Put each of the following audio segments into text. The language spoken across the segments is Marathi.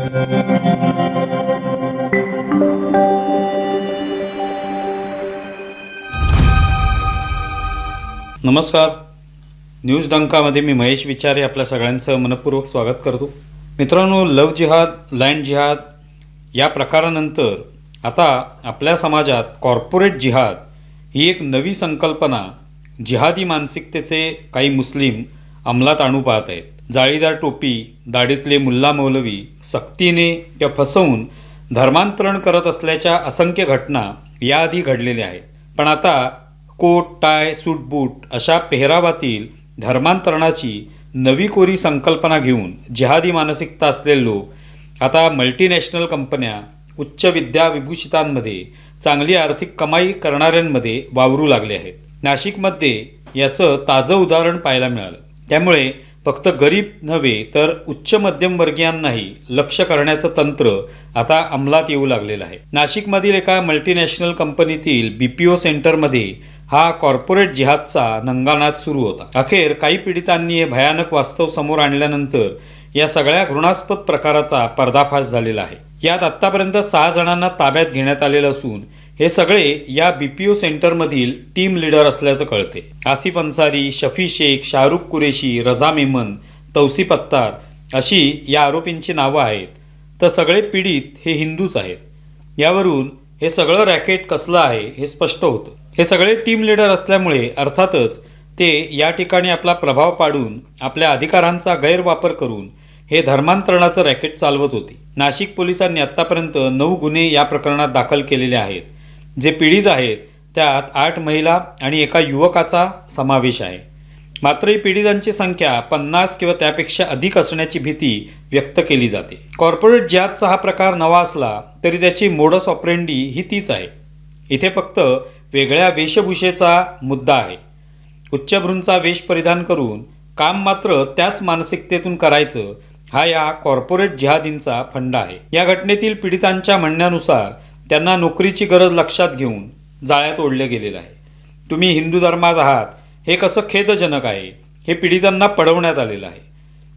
नमस्कार. न्यूज डंकामध्ये मी महेश विचारे आपल्या सगळ्यांचं मनपूर्वक स्वागत करतो. मित्रांनो, लव जिहाद, लँड जिहाद या प्रकारानंतर आता आपल्या समाजात कॉर्पोरेट जिहाद ही एक नवी संकल्पना जिहादी मानसिकतेचे काही मुस्लिम अंमलात आणू पाहत आहेत. जाळीदार टोपी, दाढीतले मुल्ला मौलवी सक्तीने किंवा फसवून धर्मांतरण करत असल्याच्या असंख्य घटना याआधी घडलेल्या आहेत. पण आता कोट, टाय, सूट बूट अशा पेहरावातील धर्मांतरणाची नवी कोरी संकल्पना घेऊन जिहादी मानसिकता असलेले लोक आता मल्टीनॅशनल कंपन्या, उच्च विद्याविभूषितांमध्ये चांगली आर्थिक कमाई करणाऱ्यांमध्ये वावरू लागले आहेत. नाशिकमध्ये याचं ताजं उदाहरण पाहायला मिळालं. त्यामुळे फक्त गरीब नव्हे तर उच्च मध्यमवर्गीयांनाही लक्ष करण्याचं तंत्र आता अंमलात येऊ लागलेलं आहे. नाशिकमधील एका मल्टीनॅशनल कंपनीतील BPO सेंटरमध्ये हा कॉर्पोरेट जिहादचा नंगानाच सुरू होता. अखेर काही पीडितांनी हे भयानक वास्तव समोर आणल्यानंतर या सगळ्या घृणास्पद प्रकाराचा पर्दाफाश झालेला आहे. यात आत्तापर्यंत 6 जणांना ताब्यात घेण्यात आलेलं असून हे सगळे या BPO सेंटरमधील टीम लीडर असल्याचं कळते. आसिफ अन्सारी, शफी शेख, शाहरुख कुरेशी, रजा मेमन, तौसिफ अत्तार अशी या आरोपींची नावं आहेत. तर सगळे पीडित हे हिंदूच आहेत. यावरून हे सगळं रॅकेट कसलं आहे हे स्पष्ट होतं. हे सगळे टीम लीडर असल्यामुळे अर्थातच ते या ठिकाणी आपला प्रभाव पाडून आपल्या अधिकारांचा गैरवापर करून हे धर्मांतरणाचं रॅकेट चालवत होते. नाशिक पोलिसांनी आत्तापर्यंत 9 गुन्हे या प्रकरणात दाखल केलेले आहेत. जे पीडित आहेत त्यात 8 महिला आणि एका युवकाचा समावेश आहे. मात्र ही पीडितांची संख्या 50 किंवा त्यापेक्षा अधिक असण्याची भीती व्यक्त केली जाते. कॉर्पोरेट जिहादचा हा प्रकार नवा असला तरी त्याची मोडस ऑपरेंडी ही तीच आहे. इथे फक्त वेगळ्या वेशभूषेचा मुद्दा आहे. उच्चभ्रूंचा वेश परिधान करून काम मात्र त्याच मानसिकतेतून करायचं हा या कॉर्पोरेट जिहादींचा फंडा आहे. या घटनेतील पीडितांच्या म्हणण्यानुसार त्यांना नोकरीची गरज लक्षात घेऊन जाळ्यात ओढले गेलेलं आहे. तुम्ही हिंदू धर्मात आहात हे कसं खेदजनक आहे हे पीडितांना पडवण्यात आलेलं आहे.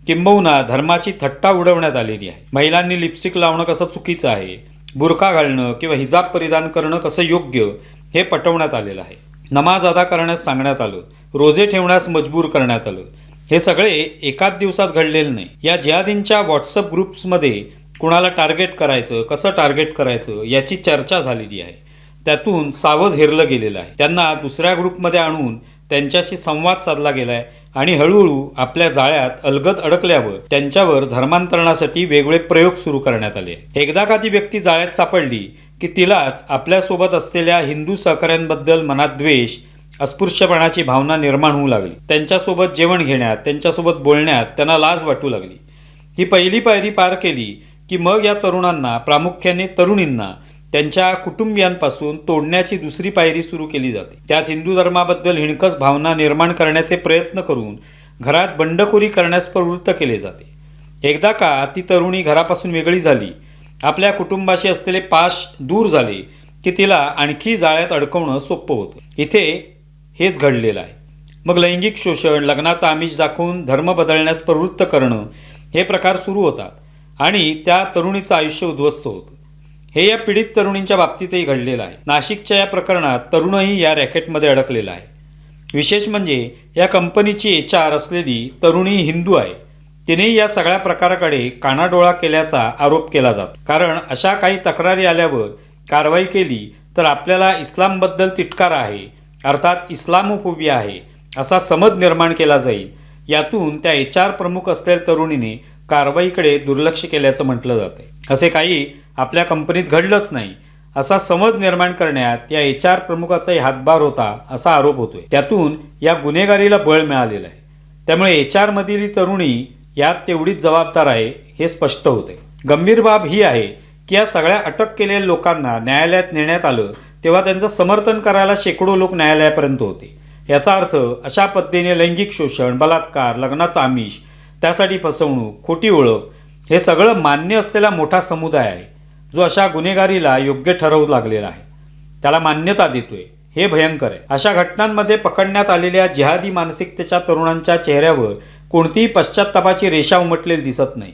किंबहुना धर्माची थट्टा उडवण्यात आलेली आहे. महिलांनी लिपस्टिक लावणं कसं चुकीचं आहे, बुरखा घालणं किंवा हिजाब परिधान करणं कसं योग्य हे पटवण्यात आलेलं आहे. नमाज अदा करण्यास सांगण्यात आलं, रोजे ठेवण्यास मजबूर करण्यात आलं. हे सगळे एकाच दिवसात घडलेलं नाही. या जिहादींच्या व्हॉट्सअप ग्रुप्समध्ये कुणाला टार्गेट करायचं, कसं टार्गेट करायचं याची चर्चा झालेली आहे. त्यातून सावज हेरलं गेलेलं आहे. त्यांना दुसऱ्या ग्रुपमध्ये आणून त्यांच्याशी संवाद साधला गेलाय आणि हळूहळू आपल्या जाळ्यात अलगद अडकल्यावर त्यांच्यावर धर्मांतरणासाठी वेगवेगळे प्रयोग सुरू करण्यात आले. एकदा का ती व्यक्ती जाळ्यात सापडली की तिलाच आपल्यासोबत असलेल्या हिंदू सहकाऱ्यांबद्दल मनात द्वेष, अस्पृश्यपणाची भावना निर्माण होऊ लागली. त्यांच्यासोबत जेवण घेण्यात, त्यांच्यासोबत बोलण्यात त्यांना लाज वाटू लागली. ही पहिली पायरी पार केली की मग या तरुणांना, प्रामुख्याने तरुणींना त्यांच्या कुटुंबियांपासून तोडण्याची दुसरी पायरी सुरू केली जाते. त्यात हिंदू धर्माबद्दल हिणकस भावना निर्माण करण्याचे प्रयत्न करून घरात बंडखोरी करण्यास प्रवृत्त केले जाते. एकदा का ती तरुणी घरापासून वेगळी झाली, आपल्या कुटुंबाशी असलेले पाश दूर झाले की तिला आणखी जाळ्यात अडकवणं सोपं होतं. इथे हेच घडलेलं आहे. मग लैंगिक शोषण, लग्नाचा आमिष दाखवून धर्म बदलण्यास प्रवृत्त करणं हे प्रकार सुरू होतात आणि त्या तरुणीचं आयुष्य उद्ध्वस्त होतं. हे या पीडित तरुणींच्या बाबतीतही घडलेलं आहे. नाशिकच्या या प्रकरणात तरुणही या रॅकेटमध्ये अडकलेला आहे. विशेष म्हणजे या कंपनीची HR असलेली तरुणी हिंदू आहे. तिनेही या सगळ्या प्रकाराकडे कानाडोळा केल्याचा आरोप केला जातो. कारण अशा काही तक्रारी आल्यावर कारवाई केली तर आपल्याला इस्लामबद्दल तिटकारा आहे, अर्थात इस्लामोफोबिया आहे असा समज निर्माण केला जाईल. यातून त्या HR प्रमुख असलेल्या तरुणीने कारवाईकडे दुर्लक्ष केल्याचं म्हटलं जातं. असे काही आपल्या कंपनीत घडलंच नाही असा समज निर्माण करण्यात या HR प्रमुखाचाही हातभार होता असा आरोप होतोय. त्यातून या गुन्हेगारीला बळ मिळालेलं आहे. त्यामुळे HR मधील ही तरुणी यात तेवढीच जबाबदार आहे हे स्पष्ट होते. गंभीर बाब ही आहे की या सगळ्या अटक केलेल्या लोकांना न्यायालयात नेण्यात आलं तेव्हा त्यांचं समर्थन करायला शेकडो लोक न्यायालयापर्यंत होते. याचा अर्थ अशा पद्धतीने लैंगिक शोषण, बलात्कार, लग्नाचा आमिष, त्यासाठी फसवणूक, खोटी ओळख हे सगळं मान्य असलेला मोठा समुदाय आहे जो अशा गुन्हेगारीला योग्य ठरवू लागलेला आहे, त्याला मान्यता देतोय. हे भयंकर आहे. अशा घटनांमध्ये पकडण्यात आलेल्या जिहादी मानसिकतेच्या तरुणांच्या चेहऱ्यावर कोणतीही पश्चात्तापाची रेषा उमटलेली दिसत नाही.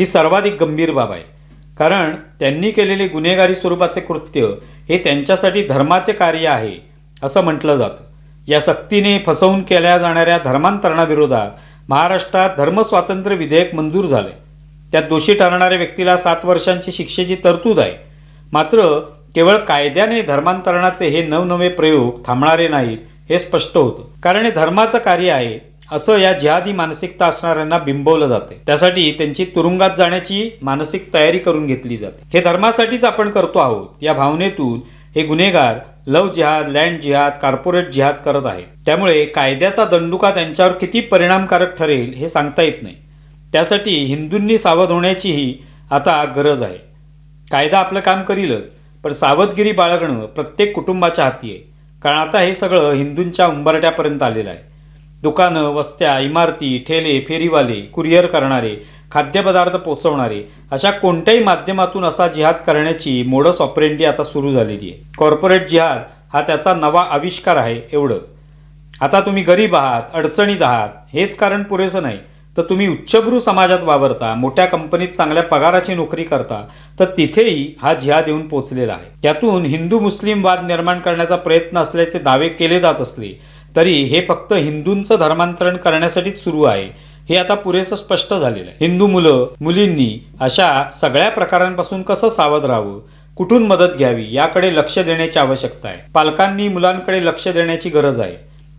ही सर्वाधिक गंभीर बाब आहे, कारण त्यांनी केलेले गुन्हेगारी स्वरूपाचे कृत्य हे त्यांच्यासाठी धर्माचे कार्य आहे असं म्हटलं जातं. या सक्तीने फसवून केल्या जाणाऱ्या धर्मांतरणाविरोधात महाराष्ट्रात धर्मस्वातंत्र्य विधेयक मंजूर झाले. त्यात दोषी ठरणाऱ्या व्यक्तीला 7 वर्षांची शिक्षेची तरतूद आहे. मात्र केवळ कायद्याने धर्मांतरणाचे हे नवनवे प्रयोग थांबणारे नाहीत हे स्पष्ट होतं, कारण हे धर्माचं कार्य आहे असं या जिहादी मानसिकता असणाऱ्यांना बिंबवलं जाते. त्यासाठी त्यांची तुरुंगात जाण्याची मानसिक तयारी करून घेतली जाते. हे धर्मासाठीच आपण करतो आहोत या भावनेतून हे गुन्हेगार लव्ह जिहाद, लँड जिहाद, कॉर्पोरेट जिहाद करत आहेत. त्यामुळे कायद्याचा दंडुका त्यांच्यावर किती परिणामकारक ठरेल हे सांगता येत नाही. त्यासाठी हिंदूंनी सावध होण्याचीही आता गरज आहे. कायदा आपलं काम करीलच, पण सावधगिरी बाळगणं प्रत्येक कुटुंबाच्या हाती आहे. कारण आता हे सगळं हिंदूंच्या उंबरट्यापर्यंत आलेलं आहे. दुकानं, वस्त्या, इमारती, ठेले, फेरीवाले, कुरिअर करणारे, खाद्यपदार्थ पोचवणारे अशा कोणत्याही माध्यमातून असा जिहाद करण्याची मोडस ऑपरेंडी आता सुरू झालेली आहे. कॉर्पोरेट जिहाद हा त्याचा नवा आविष्कार आहे एवढंच. आता तुम्ही गरीब आहात, अडचणीत आहात हेच कारण पुरेसं नाही, तर तुम्ही उच्चभ्रू समाजात वावरता, मोठ्या कंपनीत चांगल्या पगाराची नोकरी करता, तर तिथेही हा जिहाद येऊन पोचलेला आहे. त्यातून हिंदू मुस्लिम वाद निर्माण करण्याचा प्रयत्न असल्याचे दावे केले जात असले तरी हे फक्त हिंदूंचं धर्मांतरण करण्यासाठीच सुरू आहे हे आता पुरेसं स्पष्ट झालेलं आहे. हिंदू मुलींनी अशा सगळ्या प्रकारांपासून कसं सावध राहावं, कुठून मदत घ्यावी याकडे लक्ष देण्याची आवश्यकता आहे. पालकांनी मुलांकडे लक्ष देण्याची गरज आहे.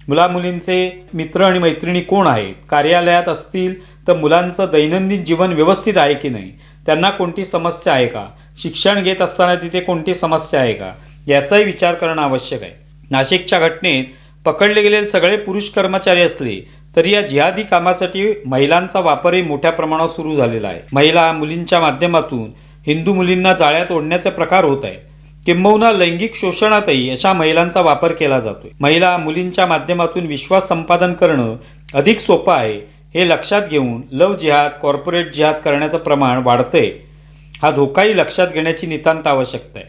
मुला-मुलींचे मित्र आणि मैत्रिणी कोण आहेत, कार्यालयात असतील तर मुलांचं दैनंदिन जीवन व्यवस्थित आहे की नाही, त्यांना कोणती समस्या आहे का, शिक्षण घेत असताना तिथे कोणती समस्या आहे का याचाही विचार करणं आवश्यक आहे. नाशिकच्या घटनेत पकडले गेलेले सगळे पुरुष कर्मचारी असले तरी या जिहादी कामासाठी महिलांचा वापरही मोठ्या प्रमाणावर सुरू झालेला आहे. महिला मुलींच्या माध्यमातून हिंदू मुलींना जाळ्यात ओढण्याचे प्रकार होत आहे. किंबहुना लैंगिक शोषणातही अशा महिलांचा वापर केला जातोय. महिला मुलींच्या माध्यमातून विश्वास संपादन करणं अधिक सोपं आहे हे लक्षात घेऊन लव्ह जिहाद, कॉर्पोरेट जिहाद करण्याचं प्रमाण वाढतंय. हा धोकाही लक्षात घेण्याची नितांत आवश्यकता आहे.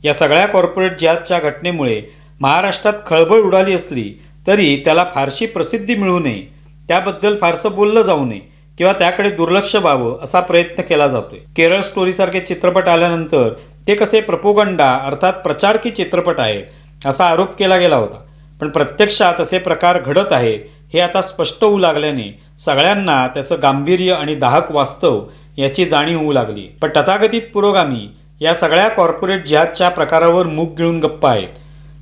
या सगळ्या कॉर्पोरेट जिहादच्या घटनेमुळे महाराष्ट्रात खळबळ उडाली असली तरी त्याला फारशी प्रसिद्धी मिळू नये, त्याबद्दल फारसं बोललं जाऊ नये किंवा त्याकडे दुर्लक्ष व्हावं असा प्रयत्न केला जातोय. केरळ स्टोरीसारखे चित्रपट आल्यानंतर ते कसे प्रपोगंडा अर्थात प्रचारकी चित्रपट आहेत असा आरोप केला गेला होता, पण प्रत्यक्षात असे प्रकार घडत आहेत हे आता स्पष्ट होऊ लागल्याने सगळ्यांना त्याचं गांभीर्य आणि दाहक वास्तव याची जाणीव होऊ लागली. पण तथाकथित पुरोगामी या सगळ्या कॉर्पोरेट जिहादच्या प्रकारावर मूग गिळून गप्पा आहेत.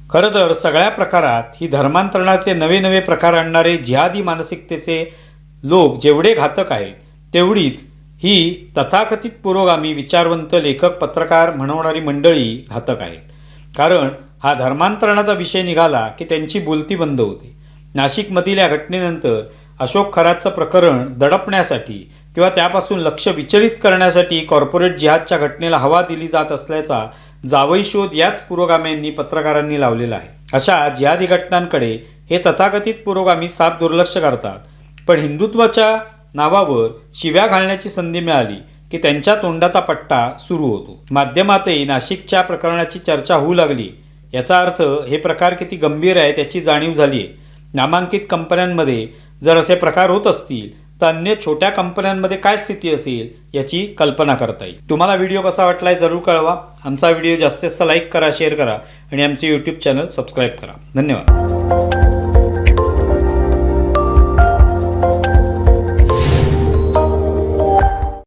खरं तर सगळ्या प्रकारात ही धर्मांतरणाचे नवे नवे प्रकार आणणारे जिहादी मानसिकतेचे लोक जेवढे घातक आहेत तेवढीच ही तथाकथित पुरोगामी विचारवंत लेखक, पत्रकार म्हणवणारी मंडळी घातक आहेत. कारण हा धर्मांतरणाचा विषय निघाला की त्यांची बोलती बंद होते. नाशिकमधील या घटनेनंतर अशोक खरातचं प्रकरण दडपण्यासाठी किंवा त्यापासून लक्ष विचलित करण्यासाठी कॉर्पोरेट जिहादच्या घटनेला हवा दिली जात असल्याचा जावई शोध याच पुरोगाम्यांनी पत्रकारांनी लावलेला आहे. अशा जिहादी घटनांकडे हे तथाकथित पुरोगामी साफ दुर्लक्ष करतात, पण हिंदुत्वाच्या नावावर शिव्या घालण्याची संधी मिळाली की त्यांच्या तोंडाचा पट्टा सुरू होतो. माध्यमातही नाशिकच्या प्रकरणाची चर्चा होऊ लागली. याचा अर्थ हे प्रकार किती गंभीर आहे त्याची जाणीव झाली आहे. नामांकित कंपन्यांमध्ये जर असे प्रकार होत असतील तर अन्य छोट्या कंपन्यांमध्ये काय स्थिती असेल याची कल्पना करता येईल. तुम्हाला व्हिडिओ कसा वाटलाय जरूर कळवा. आमचा व्हिडिओ जास्तीत जास्त लाईक करा, शेअर करा आणि आमचे यूट्यूब चॅनल सबस्क्राईब करा. धन्यवाद.